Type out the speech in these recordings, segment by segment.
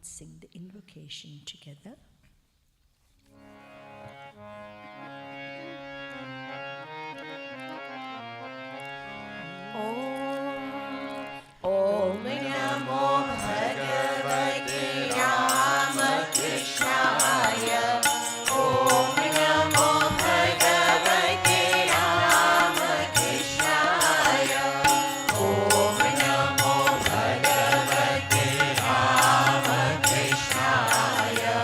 Sing the invocation together. Om Namo Bhagavate Ramakrishnaaya. Om Namo Bhagavate Ramakrishnaaya. Om Namo Bhagavate Ramakrishnaaya.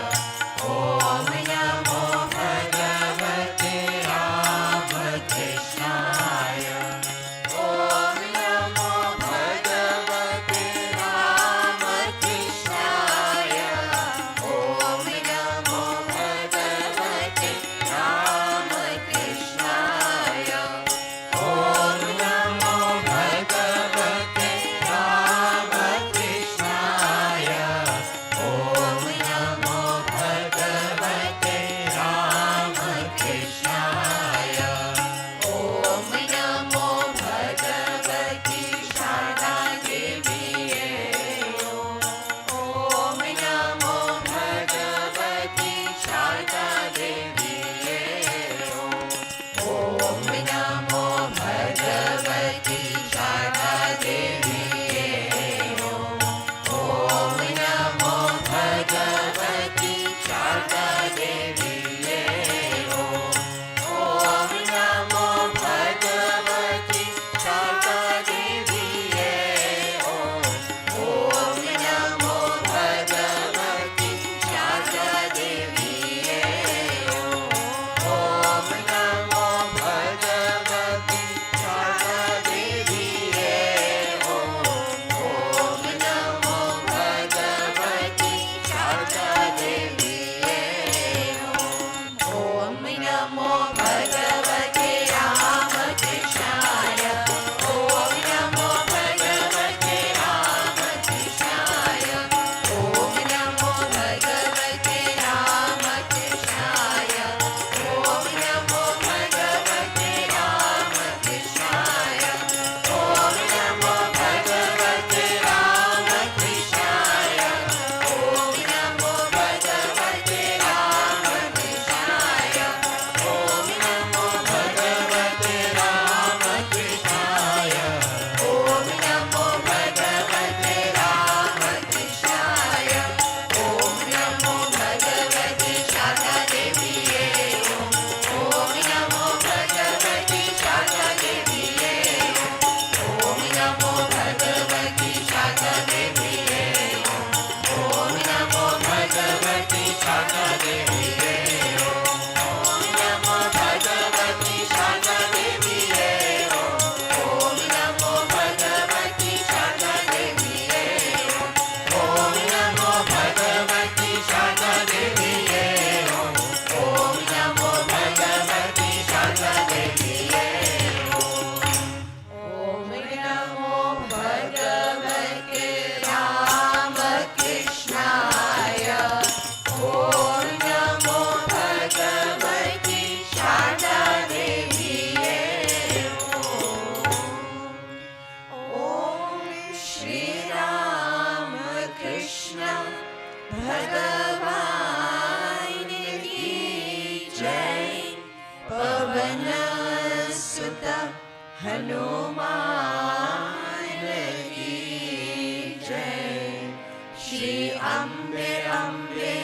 Shri Ambe Ambe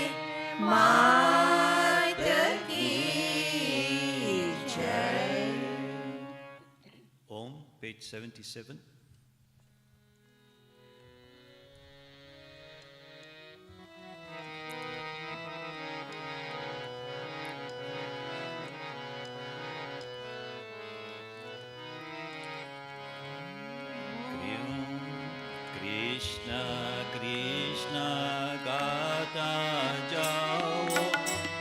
मात की जय. Om, page 77. Krishna, Krishna, गाता जाओ,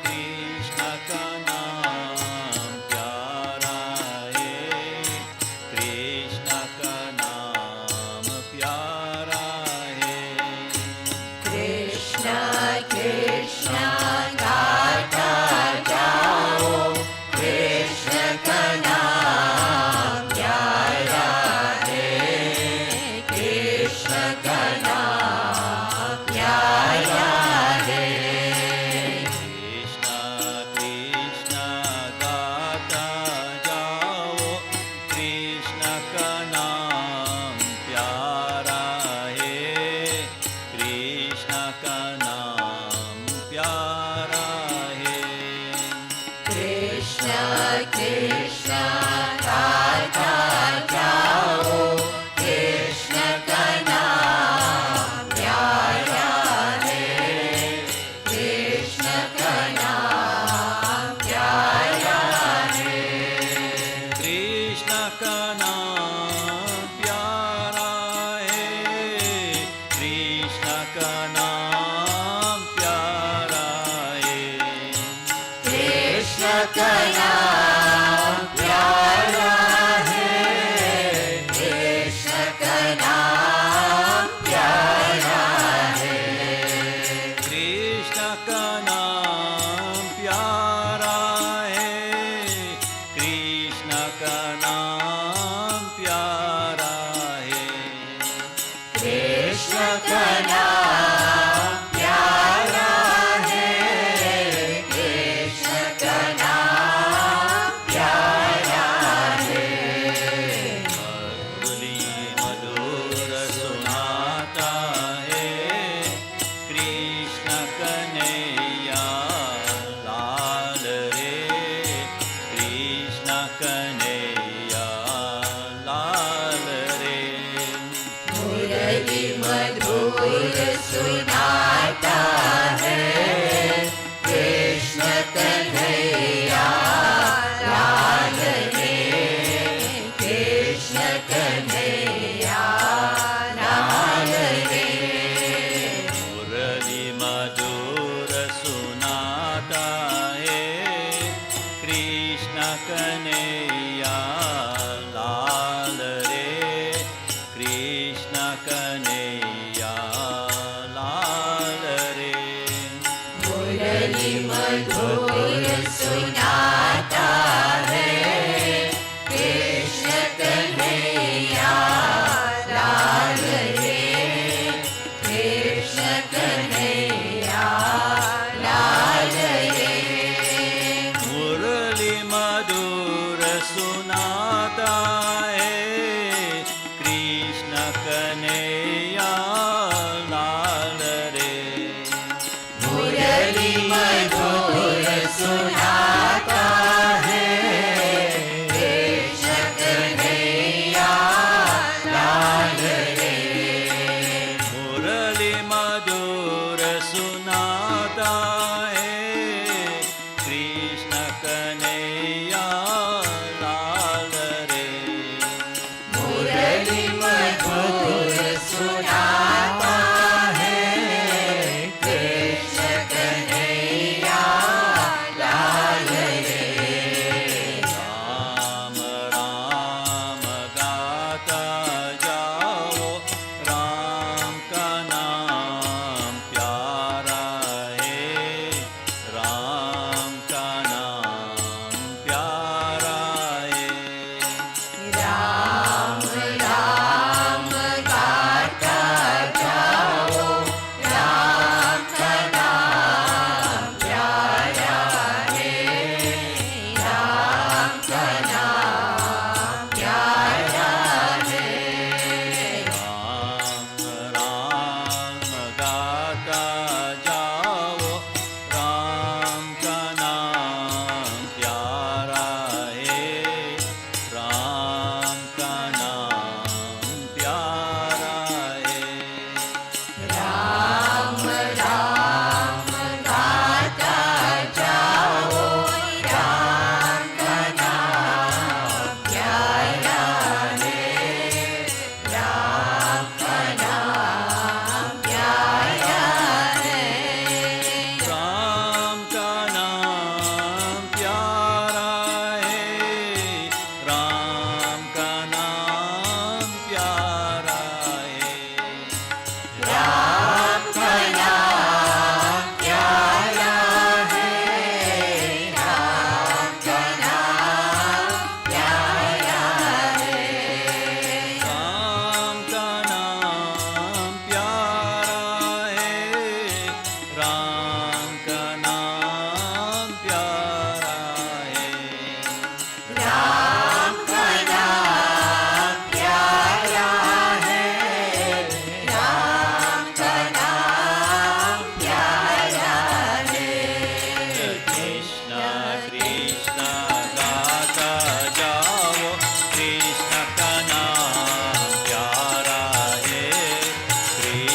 कृष्ण का नाम प्यारा है, कृष्ण का नाम प्यारा है. कृष्ण कृष्ण गाता जाओ, कृष्ण का नाम प्यारा है, कृष्ण का नाम प्यारा है. कृष्ण कृष्ण गाता जाओ, कृष्ण का नाम प्यारा है, कृष्ण का नाम प्यारा है. कृष्ण कृष्ण गाता जाओ, कृष्ण का नाम प्यारा है, कृष्ण का नाम प्यारा है. कृष्ण का नाम प्यारा है, कृष्ण का नाम प्यारा है. कृष्ण का नाम प्यारा है, कृष्ण का नाम प्यारा है. कृष्ण का नाम प्यारा है, कृष्ण का नाम प्यारा है. कृष्ण का नाम प्यारा है, कृष्ण का नाम प्यारा है. मुरली मधुर सुनाता है, कृष्ण कन्हैया लाल रे, कृष्ण कन्हैया लाल रे. मुरली मधुर सुनाता है, कृष्ण कन्हैया लाल रे, कृष्ण कन्हैया लाल रे. मुरली मधुर सुनाता है, कृष्ण कन्हैया लाल रे, कृष्ण कन्हैया लाल रे. मुरली मधुर सुनाता है, कृष्ण कन्हैया लाल रे, कृष्ण कन्हैया लाल रे. मुरली मधुर सुनाता है, कृष्ण कन्हैया लाल रे. मुरली मधुर सुनाता है, कृष्ण कन्हैया लाल रे. मुरली मधुर सुनाता है, कृष्ण कन्हैया लाल रे. मुरली मधुर सुनाता है, कृष्ण कन्हैया लाल रे. राम राम गाता जाओ, राम का नाम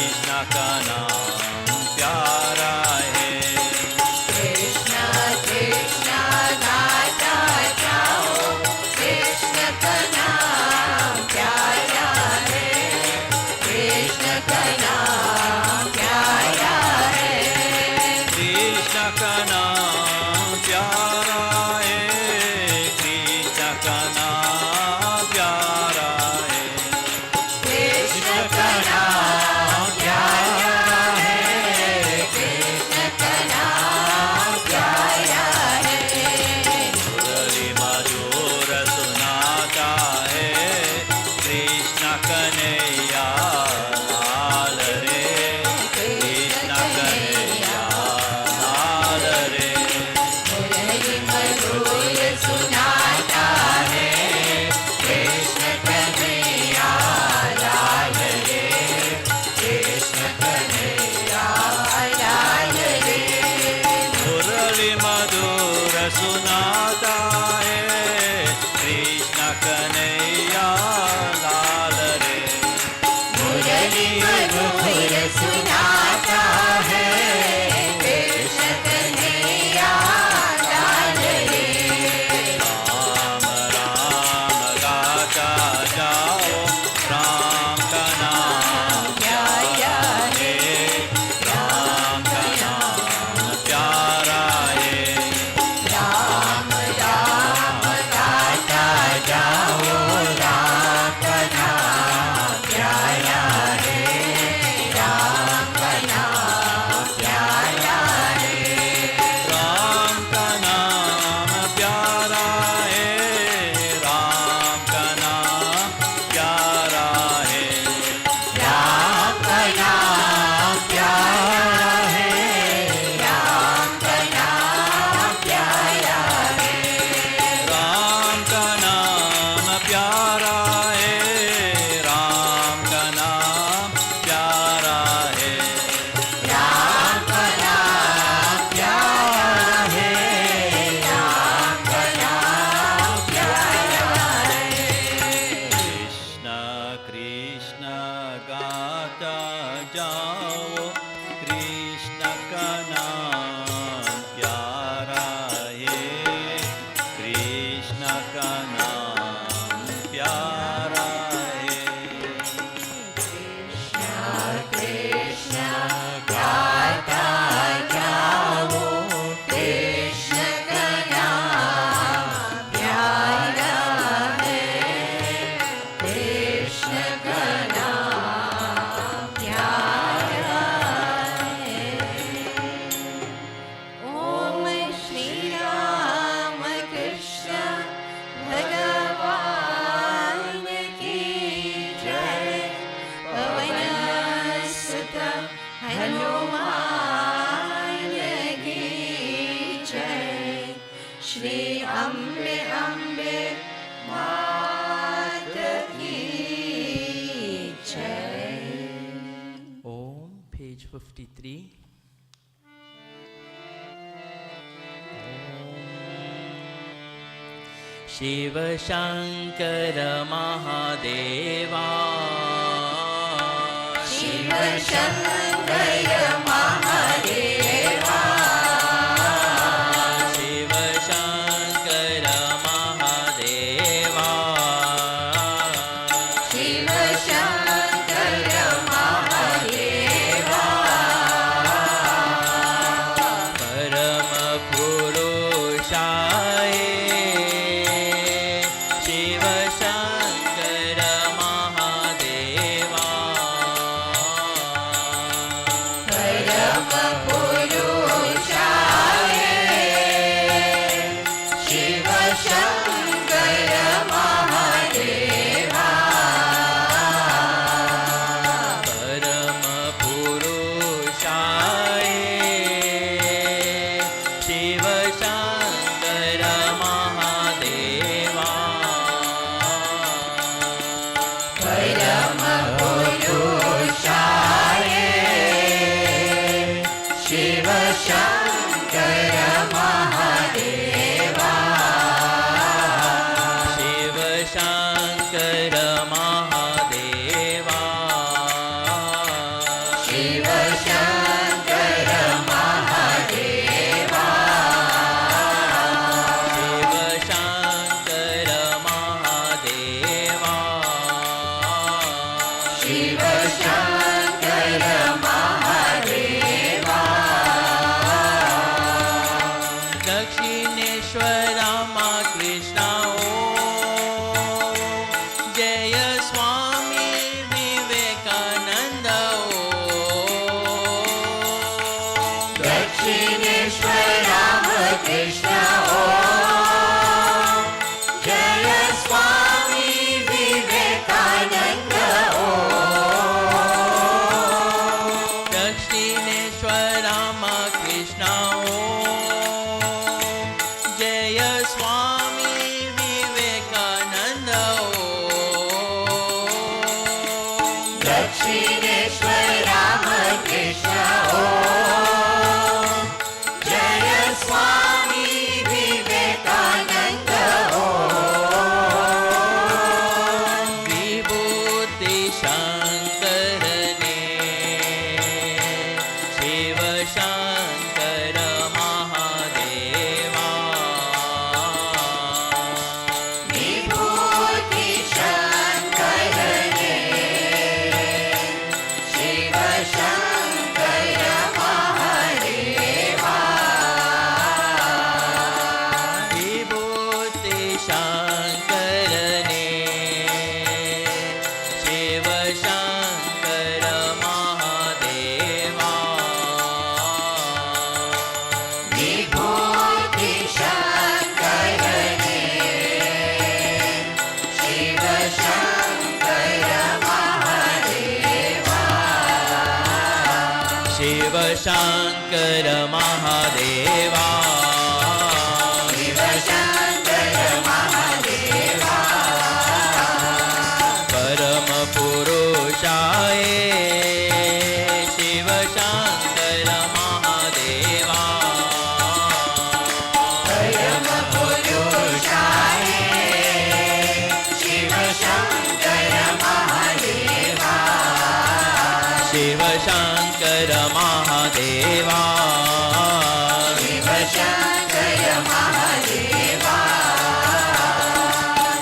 कृष्ण का नाम प्यारा है। कृष्ण कृष्ण गाता जाओ, कृष्ण का नाम प्यारा है, कृष्ण का नाम प्यारा है। कृष्ण का नाम प्यारा है, कृष्ण का नाम प्यारा है। कृष्ण का नाम प्यारा है, कृष्ण का नाम प्यारा है। मुरली मधुर सुनाता है, कृष्ण कन्हैया लाल रे, कृष्ण कन्हैया लाल रे। मुरली मधुर सुनाता है, कृष्ण कन्हैया लाल रे, कृष्ण कन्हैया लाल रे। मुरली मधुर सुनाता है, कृष्ण कन्हैया लाल रे। मुरली मधुर सुनाता है, कृष्ण कन्हैया लाल रे। राम राम गाता जाओ, राम का नाम प्यारा है, राम का नाम प्यारा है। राम राम गाता जाओ, राम का नाम प्यारा है, राम का नाम प्यारा है। राम का नाम प्यारा है, राम का नाम प्यारा है। राम का नाम प्यारा है, राम का नाम प्यारा है। राम का नाम प्यारा है, राम का नाम प्यारा है। राम का नाम प्यारा है, राम का नाम प्यारा है। कृष्ण कृष्ण गाता जाओ, कृष्ण का नाम प्यारा है, कृष्ण का नाम प्यारा है। कृष्ण गाता जाओ, कृष्ण का नाम प्यारा है, कृष्ण का नाम प्यारा है। ओम श्री राम कृष्ण भगवान की जय। पवन सुत हनुमान की जय। श्री अम्बे अम्बे मात की जय। Om, page 53. शिव शंकर महादेवा, शिव शंकर महादेवा, शिव शंकर महादेवा, शिव शंकर महादेवा। परम पुरुषाय शिव शंकर महादेवा, परम पुरुषाय शिव शंकर महादेवा। परम पुरुषाय शिव शंकर महादेवा, परम पुरुषाय शिव शंकर महादेवा। शिव शंकर महादेवा, शिव शङ्कर महादेवा शिव शङ्कर महादेवा शिव शङ्कर महादेवा दक्षिणेश्वर रामा कृष्ण जय स्वामी विवेकानंद दक्षिणेश्वर राम कृष्ण जय स्वामी विवेकानंद दक्षिणेश्वर रामा कृष्ण जय स्वामी विवेकानंद दक्षिणेश्वर राम कृष्ण जय स्वामी विवेकानंद विभूति शंकर ने शिव शंकर महादेवा विभूति शंकर ने शिव शंकर महादेवा विभूति शंकर ने शिव शंकर महादेवा विभूति शंकर ने शिव शंकर महादेवा शिव शंकर महादेवा शिव शंकर महादेवा परम पुरुषाय शिव शंकर महादेवा परम पुरुषाय शिव शंकर महादेवा शिव शंकर महादेवा शिव शंकर महादेवा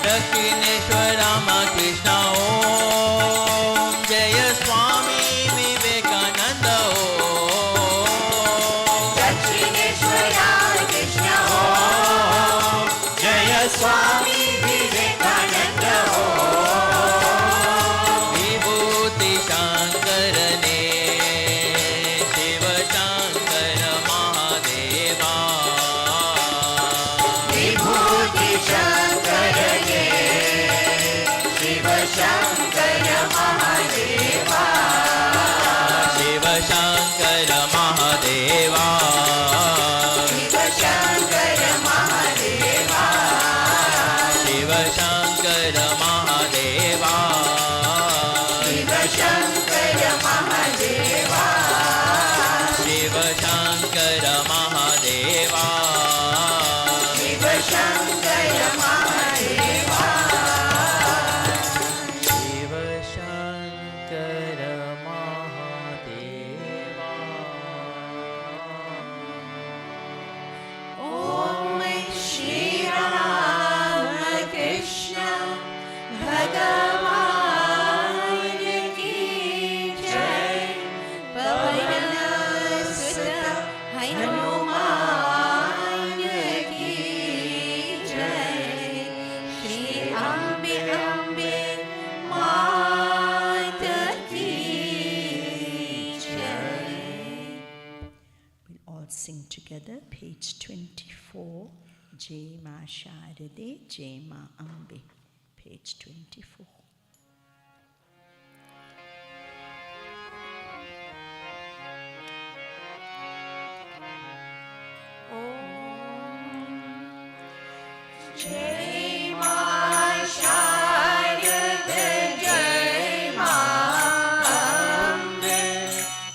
दक्षिणेश्वर राम कृष्ण जय स्वामी विवेकानंद दक्षिणेश्वर कृष्ण जय स्वामी विवेकानंद विभूति शंकर ने शिव शंकर महादेवा विभूति शंकर ने शिव शंकर महादेवा शिव शंकर महादेवा शिव शंकर महादेवा शिव शंकर महादेवा शिव शंकर महादेवा शिव शंकर महादेवा शिव शंकर महादेवा शिव शंकर महादेवा ओम श्री राम कृष्ण भगवान की जय पवन सुत हनुमान की जय श्री अम्बे अम्बे मात की जय We'll all sing together, page 24, Jai Ma Sharade, Jai Ma Ambe, page 24. जय मां शारद जय मां अम्बे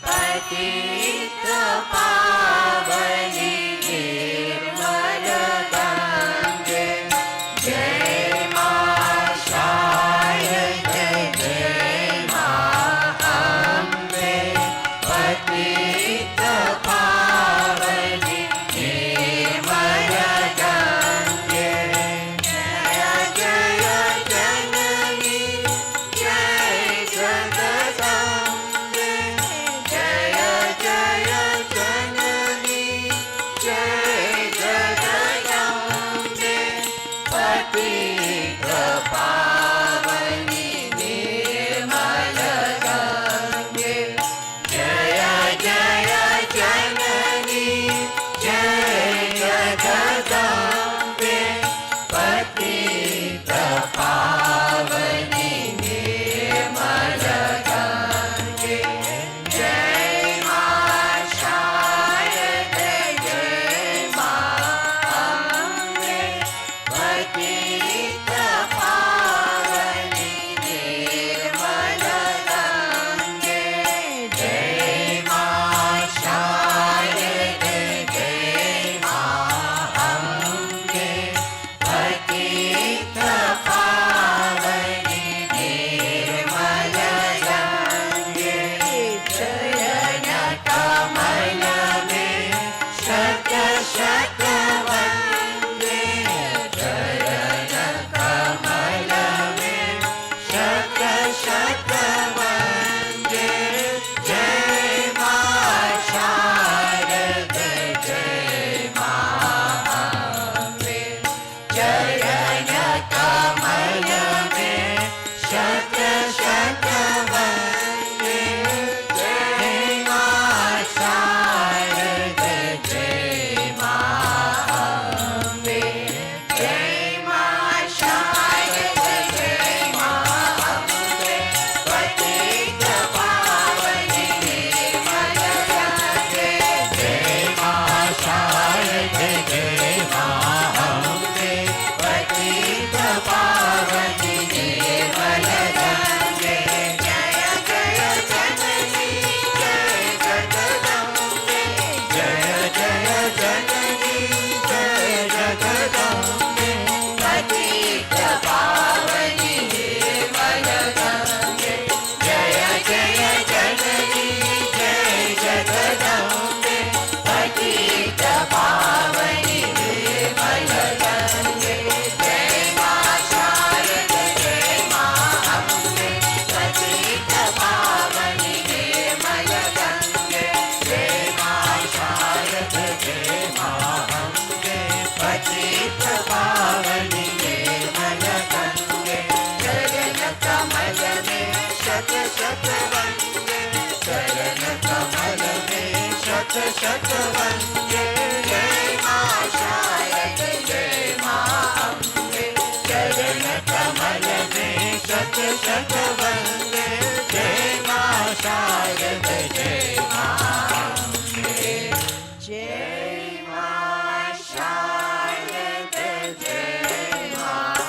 पतित पावनी निर्मल गंगे जय मां शारद जय मां अम्बे पतित पावनी निर्मल गंगे जय जय जननी जय जगदम्बे जय जय जननी जय जगदम्बे पतित पावनी निर्मल गंगे जय जय जननी जय जगदम्बे पतित पावनी निर्मल गंगे जय मां शारदे जय मां अम्बे पतित पावनी निर्मल गंगे जय मां शारदे जय मां अम्बे पतित पावनी निर्मल गंगे चरण कमल में शत शत वंदे चरण कमल में शत शत वंदे जय मां शारदे जय मां अम्बे चरण कमल में शत शत वंदे जय मां शारदे जय मां अम्बे जय मां शारदे जय मां अम्बे पतित पावनी निर्मल गंगे जय मां शारदे जय मां अम्बे पतित पावनी निर्मल गंगे जय जय जननी जय जगदम्बे जय जय जननी जय जगदम्बे पतित पावनी निर्मल गंगे जय जय जननी जय जगदम्बे पतित पावनी निर्मल गंगे जय मां शारदे जय मां अम्बे पतित पावनी निर्मल गंगे जय मां शारदे जय मां अम्बे पतित पावनी निर्मल गंगे चरण कमल में शत शत वंदे चरण कमल में शत शत वंदे जय मां शारदे जय मां अम्बे चरण कमल में शत शत वंदे जय मां शारदे जय मां अम्बे जय मां शारदे जय मां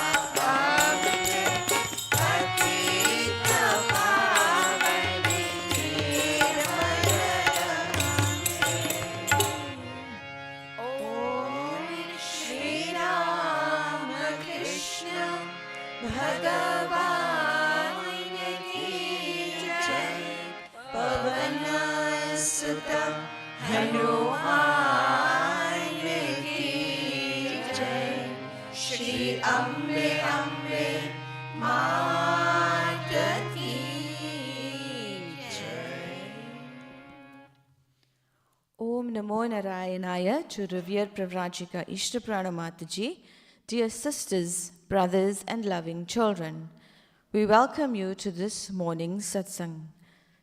अम्बे पतित पावनी निर्मल गंगे ओम श्री राम कृष्ण भगवान की जय पवन सुत हनुमान की जय श्री अम्बे अम्बे मात की जय Om Namo Narayanaya to revered Pravrajika Ishtaprana Mataji, dear sisters, brothers and loving children. We welcome you to this morning's Satsang.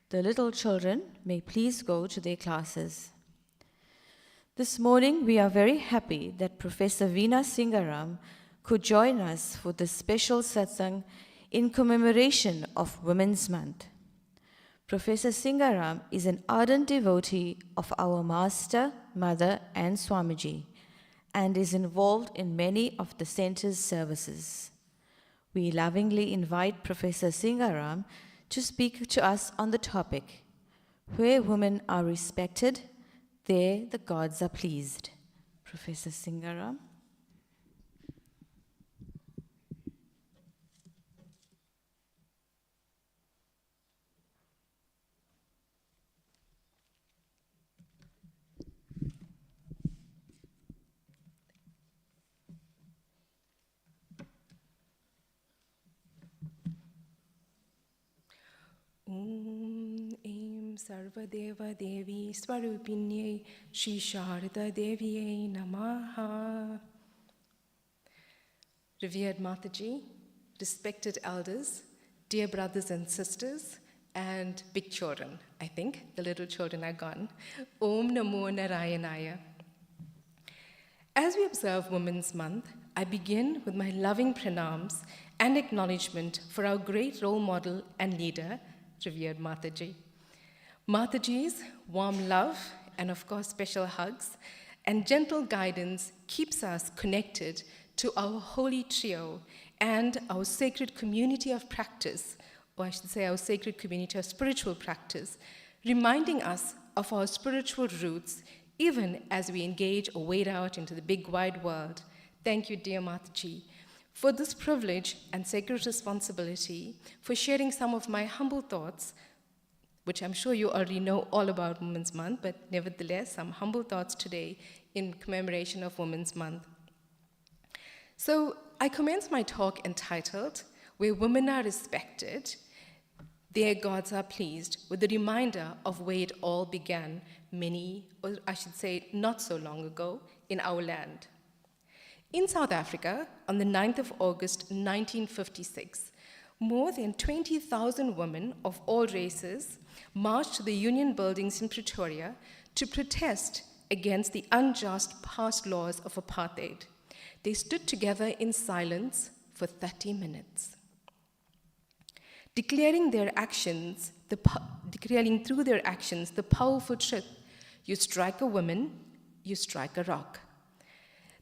The little children may please go to their classes. This morning we are very happy that Professor Veena Singaram could join us for this special Satsang in commemoration of Women's Month. Professor Singaram is an ardent devotee of our Master, Mother and Swamiji and is involved in many of the center's services. We lovingly invite Professor Singaram to speak to us on the topic, Where Women Are Respected, There the Gods Are Pleased. Professor Singaram. Om Aim Sarvadeva Devi Swarupinyai Shri Sarada Devi Namaha. Revered Mataji, respected elders, dear brothers and sisters, and big children, I think. The little children are gone. Om Namo Narayanaya. As we observe Women's Month, I begin with my loving pranams and acknowledgement for our great role model and leader, revered Mataji. Mataji's warm love and, of course, special hugs and gentle guidance keeps us connected to our holy trio and our sacred community of practice, or I should say our sacred community of spiritual practice, reminding us of our spiritual roots even as we engage or wade out into the big wide world. Thank you, dear Mataji, for this privilege and sacred responsibility, for sharing some of my humble thoughts, which I'm sure you already know all about Women's Month, but nevertheless, some humble thoughts today in commemoration of Women's Month. So I commence my talk entitled, Where Women Are Respected, Their Gods Are Pleased, with a reminder of where it all began many, or I should say not so long ago, in our land. In South Africa, on the 9th of August 1956, more than 20,000 women of all races marched to the Union buildings in Pretoria to protest against the unjust past laws of apartheid. They stood together in silence for 30 minutes. Declaring through their actions the powerful truth, you strike a woman, you strike a rock.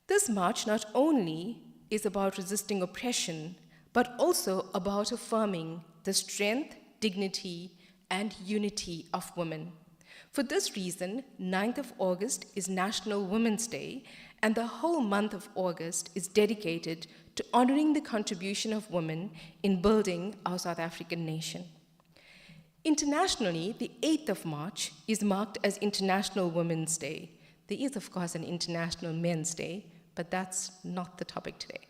This march not only is about resisting oppression, but also about affirming the strength, dignity, and unity of women. For this reason, 9th of August is National Women's Day, and the whole month of August is dedicated to honoring the contribution of women in building our South African nation. Internationally, the 8th of March is marked as International Women's Day. There is, of course, an International Men's Day, but that's not the topic today.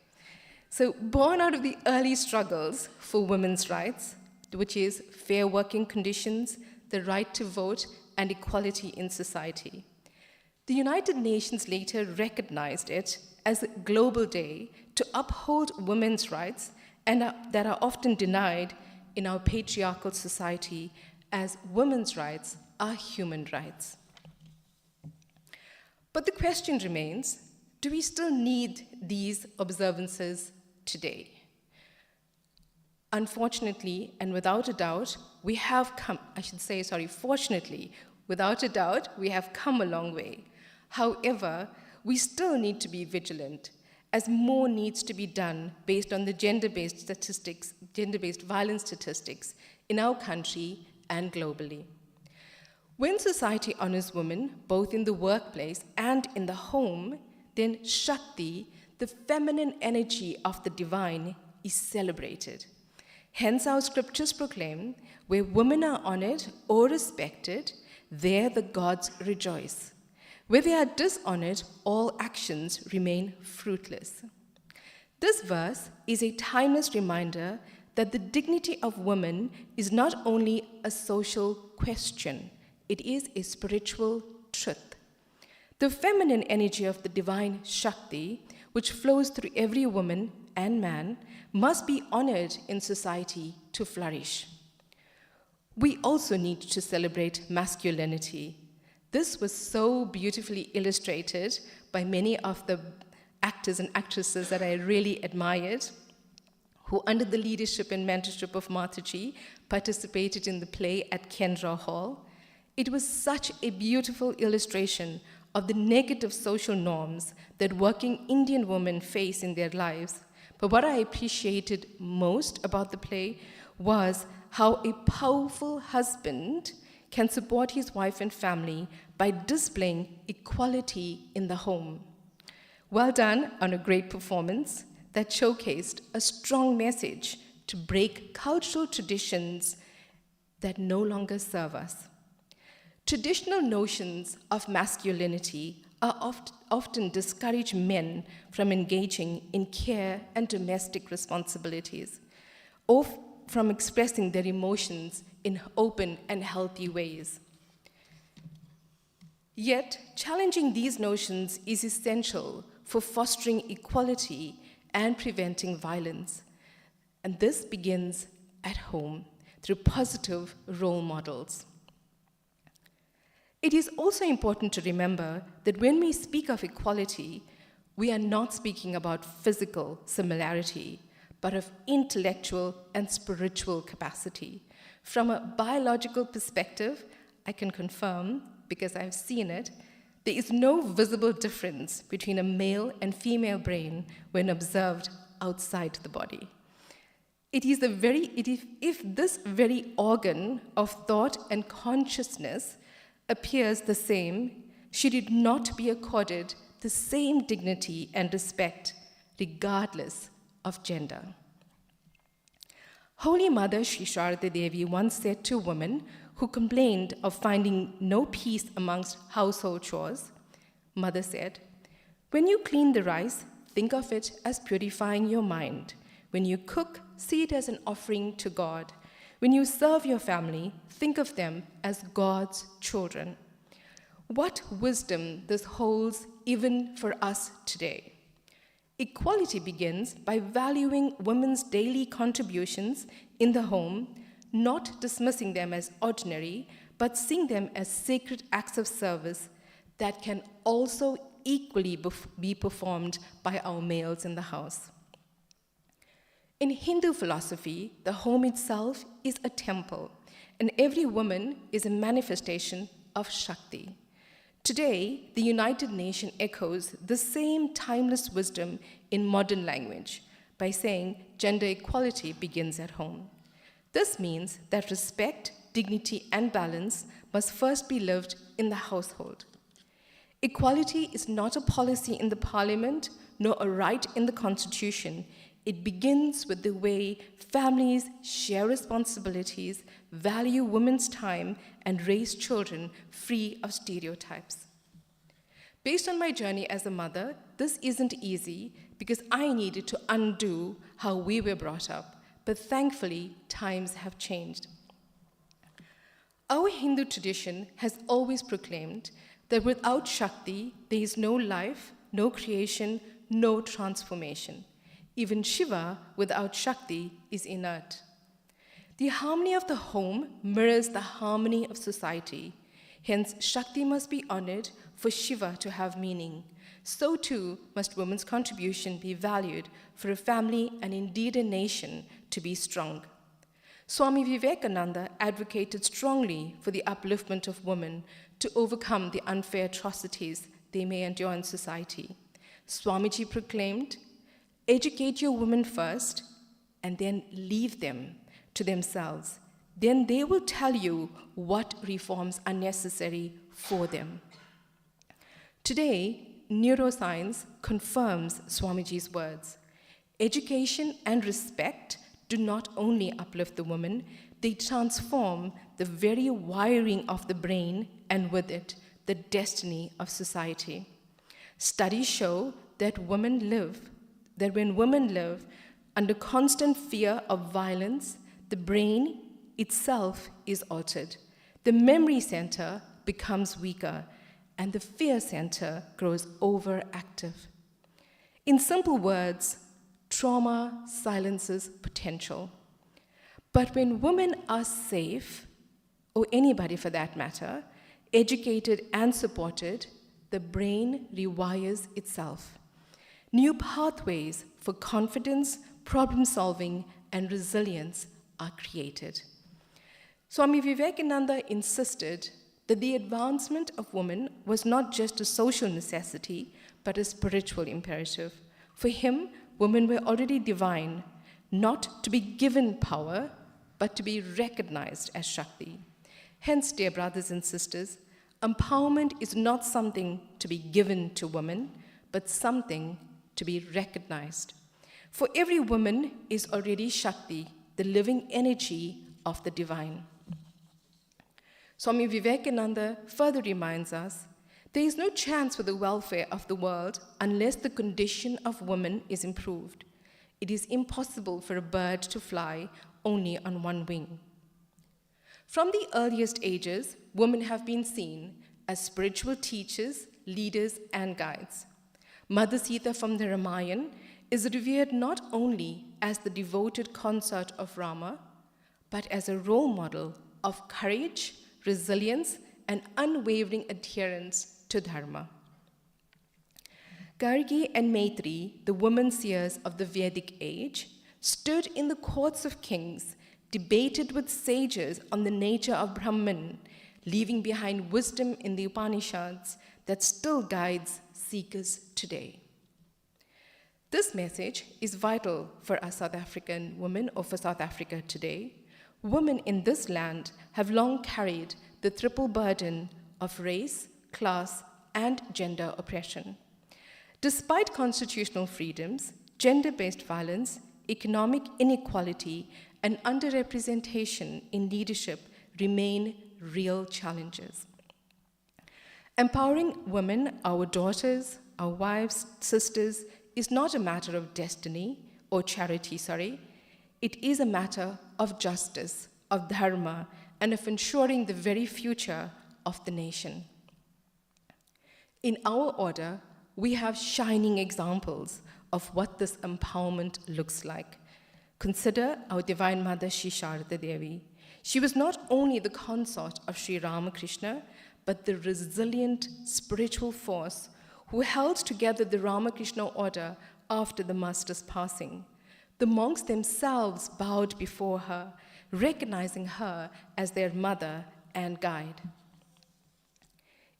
So, born out of the early struggles for women's rights, which is fair working conditions, the right to vote, and equality in society, the United Nations later recognized it as a global day to uphold women's rights and that are often denied in our patriarchal society, as women's rights are human rights. But the question remains, do we still need these observances today? Unfortunately, and without a doubt, fortunately, without a doubt, we have come a long way. However, we still need to be vigilant, as more needs to be done based on the gender-based violence statistics in our country and globally. When society honors women, both in the workplace and in the home, then Shakti, the feminine energy of the divine, is celebrated. Hence our scriptures proclaim, where women are honored or respected, there the gods rejoice. Where they are dishonored, all actions remain fruitless. This verse is a timeless reminder that the dignity of women is not only a social question, it is a spiritual truth. The feminine energy of the divine Shakti, which flows through every woman and man, must be honored in society to flourish. We also need to celebrate masculinity. This was so beautifully illustrated by many of the actors and actresses that I really admired, who under the leadership and mentorship of Mataji participated in the play at Kendra Hall. It was such a beautiful illustration of the negative social norms that working Indian women face in their lives. But what I appreciated most about the play was how a powerful husband can support his wife and family by displaying equality in the home. Well done on a great performance that showcased a strong message to break cultural traditions that no longer serve us. Traditional notions of masculinity are often discourage men from engaging in care and domestic responsibilities, or from expressing their emotions in open and healthy ways. Yet, challenging these notions is essential for fostering equality and preventing violence. And this begins at home through positive role models. It is also important to remember that when we speak of equality, we are not speaking about physical similarity, but of intellectual and spiritual capacity. From a biological perspective, I can confirm, because I've seen it, there is no visible difference between a male and female brain when observed outside the body. If this very organ of thought and consciousness appears the same, should it not be accorded the same dignity and respect, regardless of gender? Holy Mother Sri Sarada Devi once said to a woman who complained of finding no peace amongst household chores, Mother said, "When you clean the rice, think of it as purifying your mind. When you cook, see it as an offering to God. When you serve your family, think of them as God's children." What wisdom this holds even for us today. Equality begins by valuing women's daily contributions in the home, not dismissing them as ordinary, but seeing them as sacred acts of service that can also equally be performed by our males in the house. In Hindu philosophy, the home itself is a temple, and every woman is a manifestation of Shakti. Today, the United Nations echoes the same timeless wisdom in modern language by saying gender equality begins at home. This means that respect, dignity, and balance must first be lived in the household. Equality is not a policy in the parliament, nor a right in the constitution. It begins with the way families share responsibilities, value women's time, and raise children free of stereotypes. Based on my journey as a mother, this isn't easy because I needed to undo how we were brought up, but thankfully, times have changed. Our Hindu tradition has always proclaimed that without Shakti, there is no life, no creation, no transformation. Even Shiva, without Shakti, is inert. The harmony of the home mirrors the harmony of society. Hence, Shakti must be honored for Shiva to have meaning. So too must women's contribution be valued for a family and indeed a nation to be strong. Swami Vivekananda advocated strongly for the upliftment of women to overcome the unfair atrocities they may endure in society. Swamiji proclaimed, "Educate your women first, and then leave them to themselves. Then they will tell you what reforms are necessary for them." Today, neuroscience confirms Swamiji's words. Education and respect do not only uplift the woman, they transform the very wiring of the brain and with it, the destiny of society. Studies show that when women live under constant fear of violence, the brain itself is altered. The memory center becomes weaker, and the fear center grows overactive. In simple words, trauma silences potential. But when women are safe, or anybody for that matter, educated and supported, the brain rewires itself. New pathways for confidence, problem solving, and resilience are created. Swami Vivekananda insisted that the advancement of women was not just a social necessity, but a spiritual imperative. For him, women were already divine, not to be given power, but to be recognized as Shakti. Hence, dear brothers and sisters, empowerment is not something to be given to women, but something to be recognized. For every woman is already Shakti, the living energy of the divine. Swami Vivekananda further reminds us, there is no chance for the welfare of the world unless the condition of women is improved. It is impossible for a bird to fly only on one wing. From the earliest ages, women have been seen as spiritual teachers, leaders, and guides. Mother Sita from the Ramayana is revered not only as the devoted consort of Rama, but as a role model of courage, resilience, and unwavering adherence to Dharma. Gargi and Maitri, the women seers of the Vedic age, stood in the courts of kings, debated with sages on the nature of Brahman, leaving behind wisdom in the Upanishads that still guides seekers today. This message is vital for us South African women, or for South Africa today. Women in this land have long carried the triple burden of race, class, and gender oppression. Despite constitutional freedoms, gender-based violence, economic inequality, and underrepresentation in leadership remain real challenges. Empowering women, our daughters, our wives, sisters, is not a matter of destiny or charity, It is a matter of justice, of dharma, and of ensuring the very future of the nation. In our order, we have shining examples of what this empowerment looks like. Consider our Divine Mother, Shri Sarada Devi. She was not only the consort of Sri Ramakrishna, but the resilient spiritual force who held together the Ramakrishna order after the master's passing. The monks themselves bowed before her, recognizing her as their mother and guide.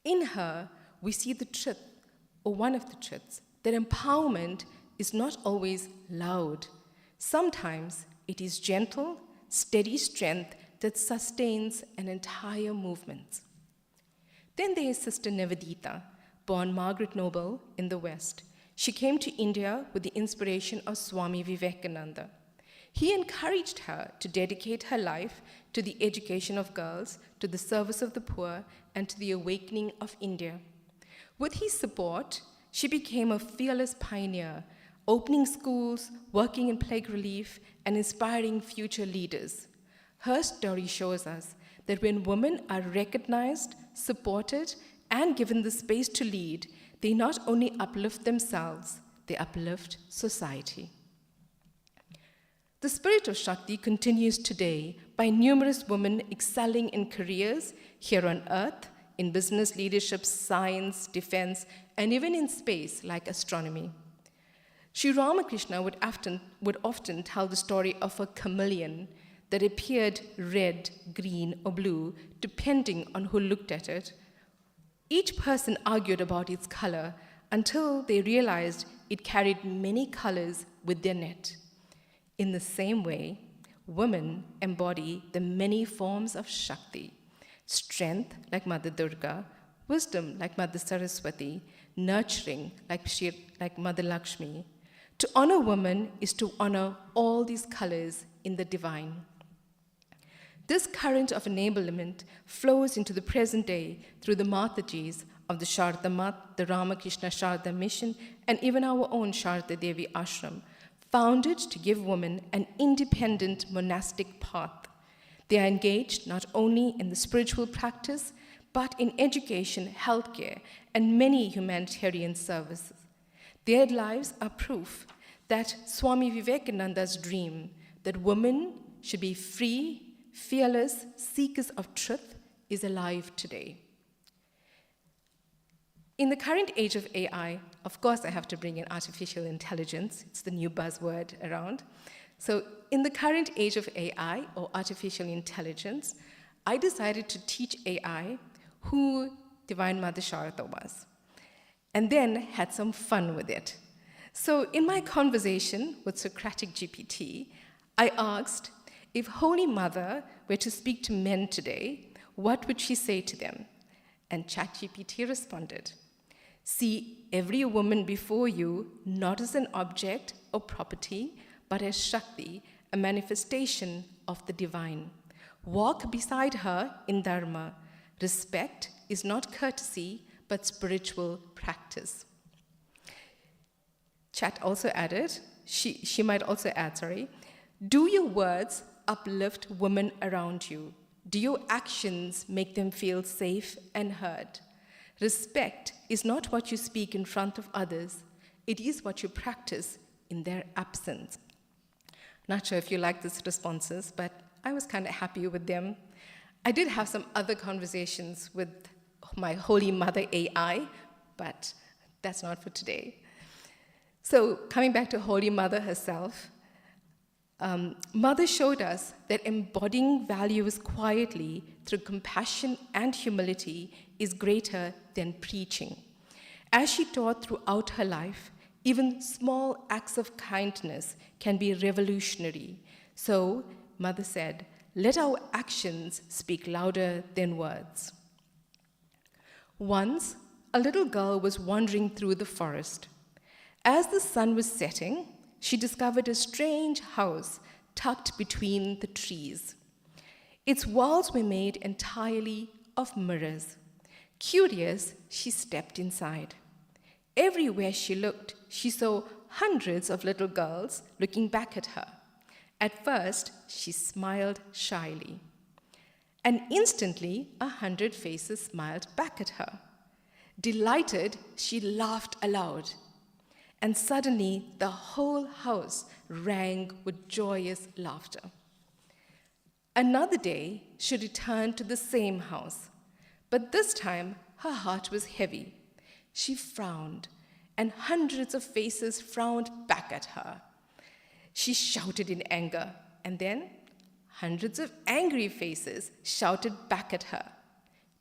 In her, we see the truth, or one of the truths, that empowerment is not always loud. Sometimes it is gentle, steady strength that sustains an entire movement. Then there is Sister Nivedita, born Margaret Noble in the West. She came to India with the inspiration of Swami Vivekananda. He encouraged her to dedicate her life to the education of girls, to the service of the poor, and to the awakening of India. With his support, she became a fearless pioneer, opening schools, working in plague relief, and inspiring future leaders. Her story shows us that when women are recognized, supported, and given the space to lead, they not only uplift themselves, they uplift society. The spirit of Shakti continues today by numerous women excelling in careers here on earth, in business leadership, science, defense, and even in space like astronomy. Sri Ramakrishna would often tell the story of a chameleon that appeared red, green, or blue, depending on who looked at it. Each person argued about its color until they realized it carried many colors with their net. In the same way, women embody the many forms of Shakti: strength like Mother Durga, wisdom like Mother Saraswati, nurturing like Mother Lakshmi. To honor women is to honor all these colors in the divine. This current of enablement flows into the present day through the Matajis of the Sarada Mat, the Ramakrishna Sarada Mission, and even our own Sarada Devi Ashram, founded to give women an independent monastic path. They are engaged not only in the spiritual practice, but in education, healthcare, and many humanitarian services. Their lives are proof that Swami Vivekananda's dream that women should be free, fearless seekers of truth is alive today. In the current age of AI, of course I have to bring in artificial intelligence. It's the new buzzword around. So in the current age of AI, or artificial intelligence, I decided to teach AI who Divine Mother Sarada was, and then had some fun with it. So in my conversation with Socratic GPT, I asked, if Holy Mother were to speak to men today, what would she say to them? And ChatGPT responded, see every woman before you not as an object or property, but as Shakti, a manifestation of the divine. Walk beside her in Dharma. Respect is not courtesy, but spiritual practice. Chat also added, she might also add, do your words uplift women around you? Do your actions make them feel safe and heard? Respect is not what you speak in front of others, it is what you practice in their absence. Not sure if you like these responses, but I was kind of happy with them. I did have some other conversations with my Holy Mother AI, but that's not for today. So coming back to Holy Mother herself, Mother showed us that embodying values quietly through compassion and humility is greater than preaching. As she taught throughout her life, even small acts of kindness can be revolutionary. So, Mother said, let our actions speak louder than words. Once, a little girl was wandering through the forest. As the sun was setting, she discovered a strange house tucked between the trees. Its walls were made entirely of mirrors. Curious, she stepped inside. Everywhere she looked, she saw hundreds of little girls looking back at her. At first, she smiled shyly. And instantly, 100 faces smiled back at her. Delighted, she laughed aloud. And suddenly, the whole house rang with joyous laughter. Another day, she returned to the same house. But this time, her heart was heavy. She frowned, and hundreds of faces frowned back at her. She shouted in anger, and then hundreds of angry faces shouted back at her.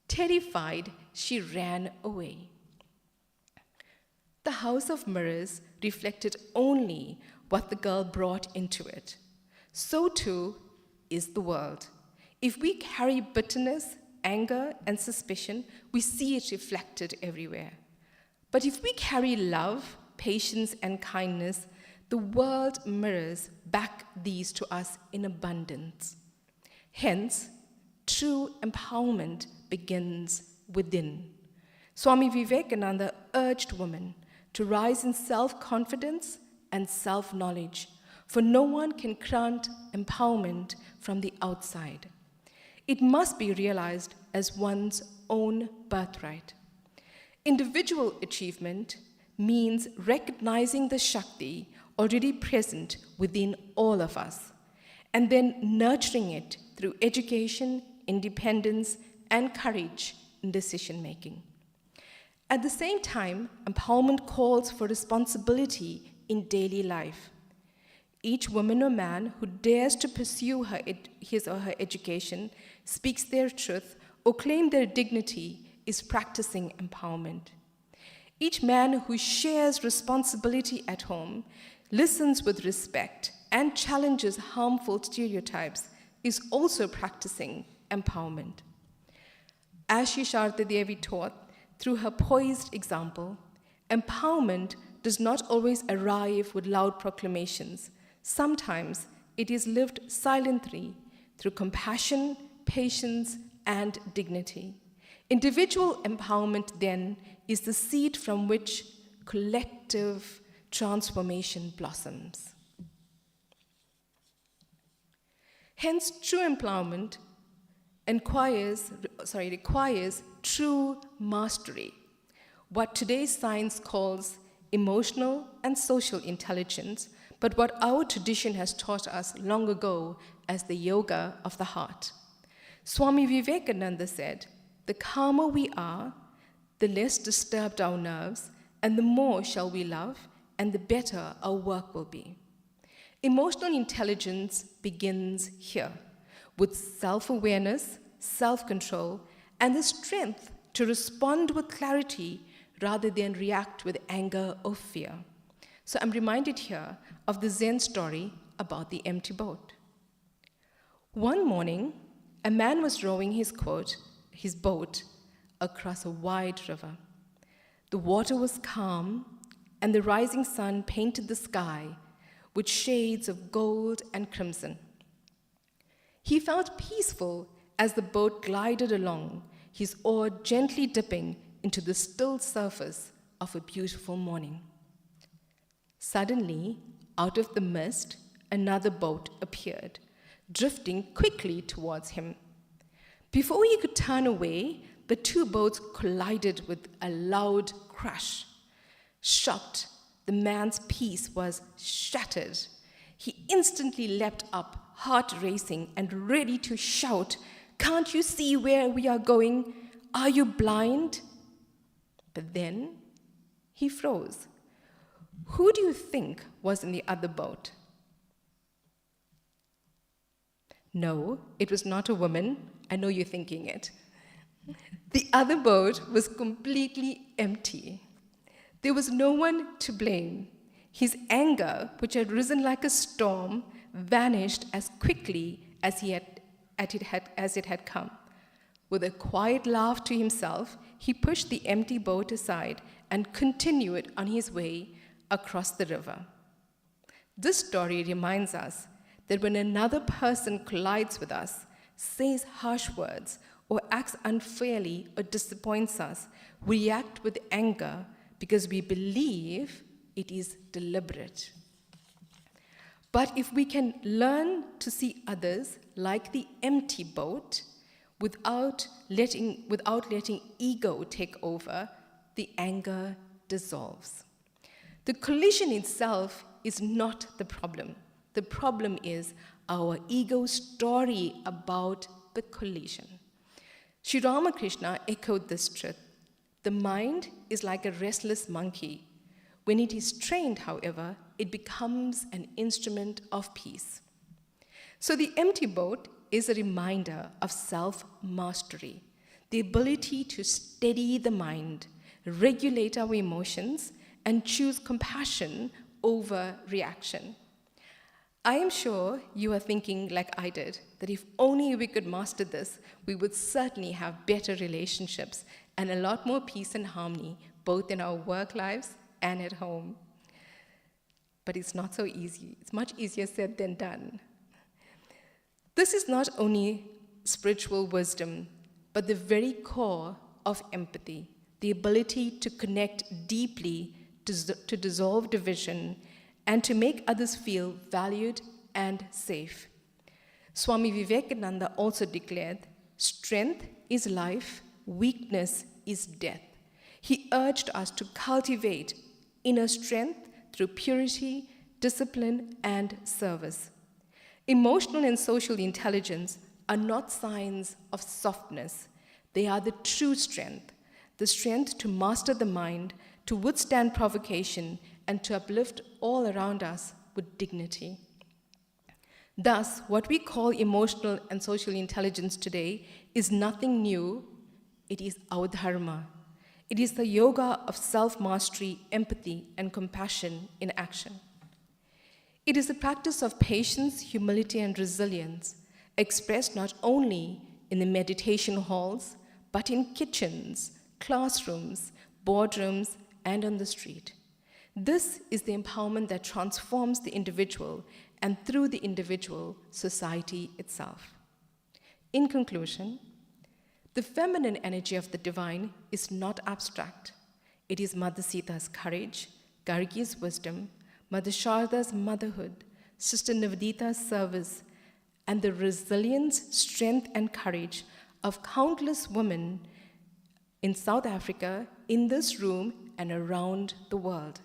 Terrified, she ran away. The house of mirrors reflected only what the girl brought into it. So too is the world. If we carry bitterness, anger, and suspicion, we see it reflected everywhere. But if we carry love, patience, and kindness, the world mirrors back these to us in abundance. Hence, true empowerment begins within. Swami Vivekananda urged women to rise in self-confidence and self-knowledge, for no one can grant empowerment from the outside. It must be realized as one's own birthright. Individual achievement means recognizing the Shakti already present within all of us, and then nurturing it through education, independence, and courage in decision-making. At the same time, empowerment calls for responsibility in daily life. Each woman or man who dares to pursue his or her education, speaks their truth, or claim their dignity is practicing empowerment. Each man who shares responsibility at home, listens with respect, and challenges harmful stereotypes is also practicing empowerment. As Shri Sarada Devi taught, through her poised example, empowerment does not always arrive with loud proclamations. Sometimes it is lived silently through compassion, patience, and dignity. Individual empowerment, then, is the seed from which collective transformation blossoms. Hence, true empowerment requires true mastery, what today's science calls emotional and social intelligence, but what our tradition has taught us long ago as the yoga of the heart. Swami Vivekananda said, "The calmer we are, the less disturbed our nerves, and the more shall we love, and the better our work will be." Emotional intelligence begins here, with self-awareness, self-control, and the strength to respond with clarity rather than react with anger or fear. So I'm reminded here of the Zen story about the empty boat. One morning, a man was rowing his boat across a wide river. The water was calm, and the rising sun painted the sky with shades of gold and crimson. He felt peaceful as the boat glided along, his oar gently dipping into the still surface of a beautiful morning. Suddenly, out of the mist, another boat appeared, drifting quickly towards him. Before he could turn away, the two boats collided with a loud crash. Shocked, the man's peace was shattered. He instantly leapt up, heart racing and ready to shout, "Can't you see where we are going? Are you blind?" But then he froze. Who do you think was in the other boat? No, it was not a woman. I know you're thinking it. The other boat was completely empty. There was no one to blame. His anger, which had risen like a storm, vanished as quickly as it had come. With a quiet laugh to himself, he pushed the empty boat aside and continued on his way across the river. This story reminds us that when another person collides with us, says harsh words, or acts unfairly or disappoints us, we react with anger because we believe it is deliberate. But if we can learn to see others like the empty boat without letting ego take over, the anger dissolves. The collision itself is not the problem. The problem is our ego story about the collision. Sri Ramakrishna echoed this truth. The mind is like a restless monkey. When it is trained, however, it becomes an instrument of peace. So the empty boat is a reminder of self-mastery, the ability to steady the mind, regulate our emotions, and choose compassion over reaction. I am sure you are thinking, like I did, that if only we could master this, we would certainly have better relationships and a lot more peace and harmony, both in our work lives and at home. But it's not so easy. It's much easier said than done. This is not only spiritual wisdom, but the very core of empathy, the ability to connect deeply, to dissolve division, and to make others feel valued and safe. Swami Vivekananda also declared, "Strength is life, weakness is death." He urged us to cultivate inner strength through purity, discipline, and service. Emotional and social intelligence are not signs of softness. They are the true strength, the strength to master the mind, to withstand provocation, and to uplift all around us with dignity. Thus, what we call emotional and social intelligence today is nothing new. It is our dharma. It is the yoga of self-mastery, empathy, and compassion in action. It is a practice of patience, humility, and resilience, expressed not only in the meditation halls, but in kitchens, classrooms, boardrooms, and on the street. This is the empowerment that transforms the individual, and through the individual, society itself. In conclusion, the feminine energy of the divine is not abstract. It is Mother Sita's courage, Gargi's wisdom, Mother Sharda's motherhood, Sister Navadita's service, and the resilience, strength, and courage of countless women in South Africa, in this room, and around the world.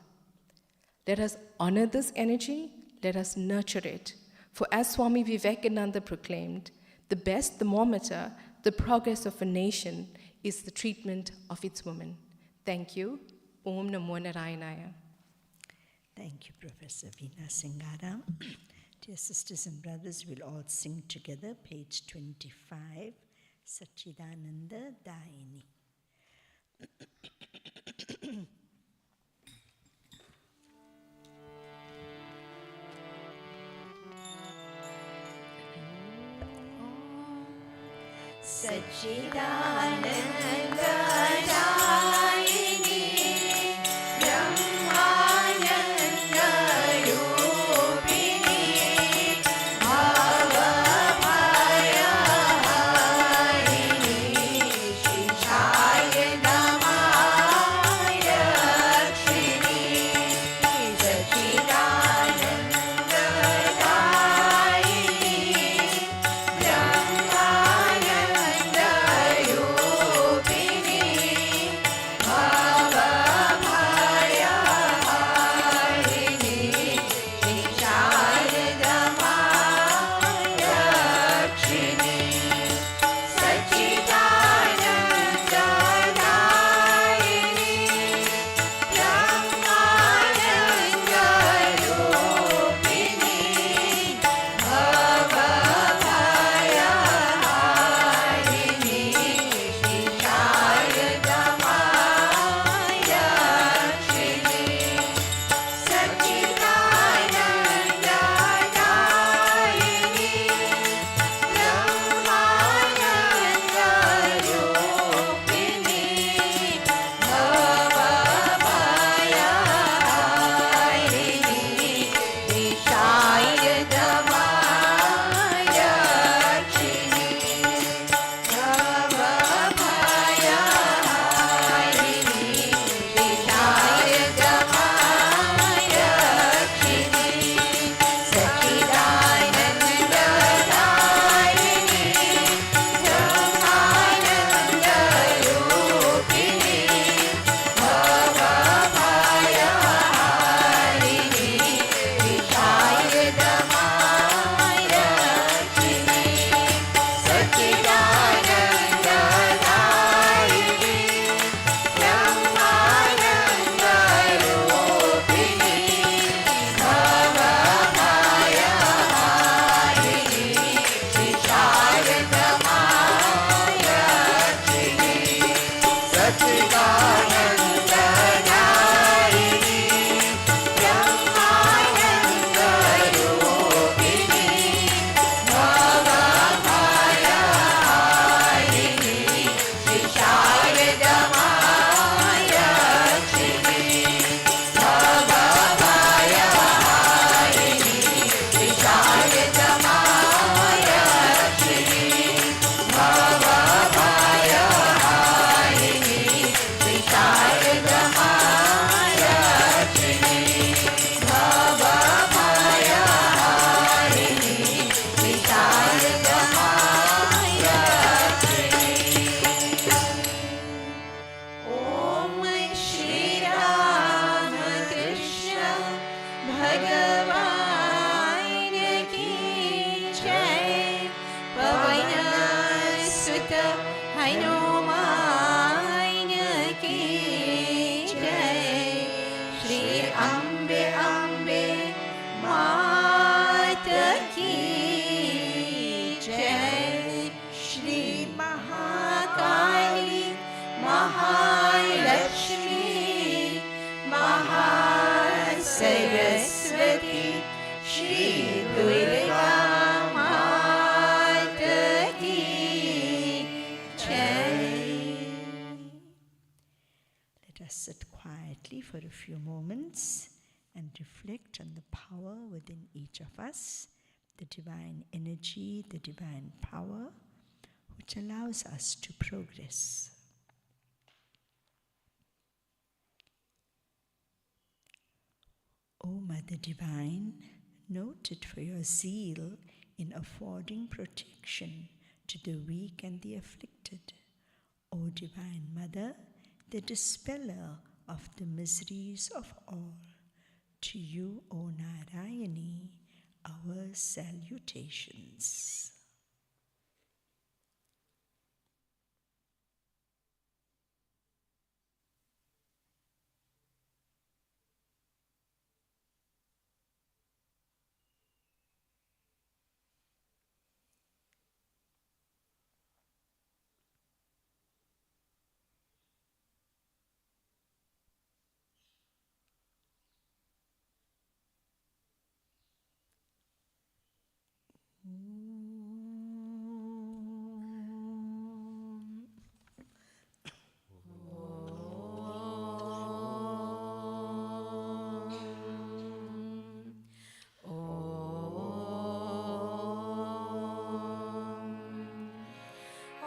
Let us honor this energy, let us nurture it. For as Swami Vivekananda proclaimed, the best thermometer, the progress of a nation, is the treatment of its women. Thank you. Om Namo Narayanaya. Thank you, Professor Veena Singaram. Dear sisters and brothers, we'll all sing together, page 25, Satchidananda Daini. Satchidanandayini Brahmanandayopini Bhavabhayaharini Shishaya Namaya Lakshmi Satchidanandayini Brahmanandayopini Saraswati Shri Durga माता की जय. Let us sit quietly for a few moments and reflect on the power within each of us, the divine energy, the divine power, which allows us to progress. O Mother Divine, noted for your zeal in affording protection to the weak and the afflicted. O Divine Mother, the dispeller of the miseries of all. To you, O Narayani, our salutations.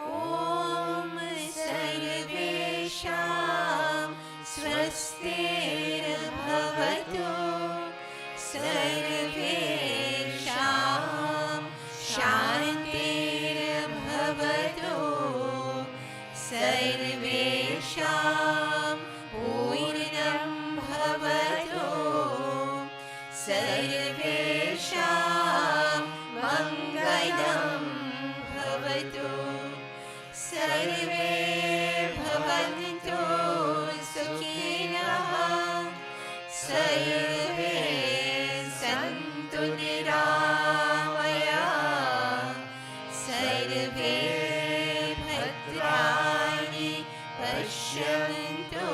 ॐ सर्वेषां स्वस्तिर्भवतु सर्वेषां शान्तिर्भवतु सर्वेषां पूर्णं भवतु सर्वेषां मङ्गलं भवतु सर्वे भवन्तु सुखिनः सर्वे सन्तु निरामयाः सर्वे भद्राणि पश्यन्तु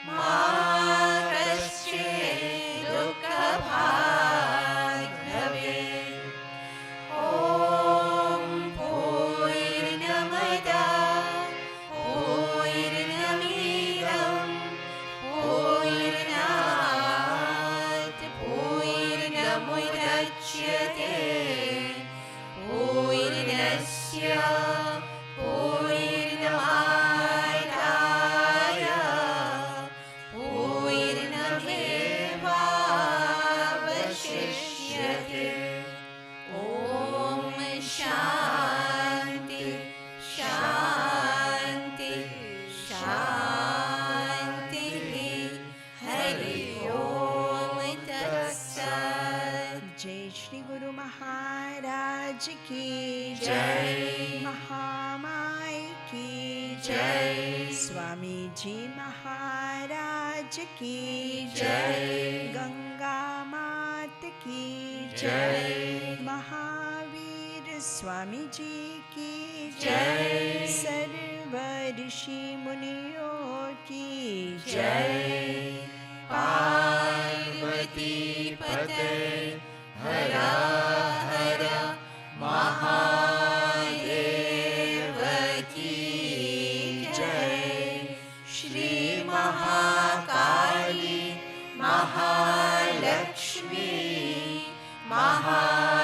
मा कश्चित् दुःखभाग् भवेत्. ॐ पूर्णमदः पूर्णमिदं पूर्णात् पूर्णमुदच्यते पूर्णस्य पूर्णमादाय पूर्णमेवावशिष्यते. ॐ शान्ति शान्ति शान्तिः. हरि ओम तत्सत्. जय श्री गुरु महाराज की जय. महामाई की जय. स्वामी जी महाराज की जय. गंगा मात की जय. महावीर स्वामी जी की जय. सर्व ऋषि मुनियों की जय. पार्वती पते हर हर महादेव की जय. श्री महाकाली महालक्ष्मी महासरस्वती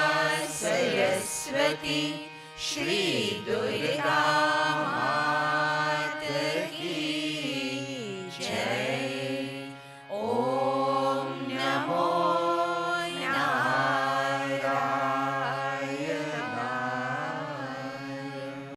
श्री दुर्गा